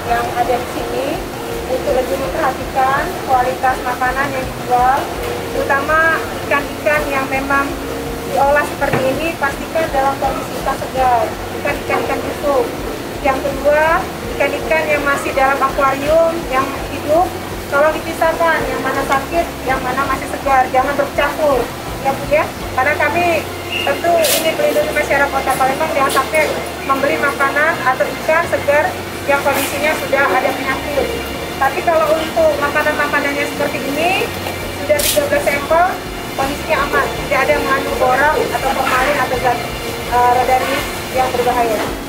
Yang ada di sini untuk lebih memperhatikan kualitas makanan yang dijual, terutama ikan-ikan yang memang diolah seperti ini, pastikan dalam kondisi ikan segar, bukan ikan-ikan busuk. Yang kedua, ikan-ikan yang masih dalam akuarium yang hidup, tolong dipisahkan yang mana sakit, yang mana masih segar, jangan bercampur ya Bu ya, karena kami tentu ini melindungi masyarakat Kota Palembang jangan sampai membeli makanan atau ikan segar yang kondisinya sudah ada penyakit. Tapi kalau untuk makanan-makanannya seperti ini, sudah 13 sampel, kondisinya aman, tidak ada mengandung borak atau formalin atau zat radanis yang berbahaya.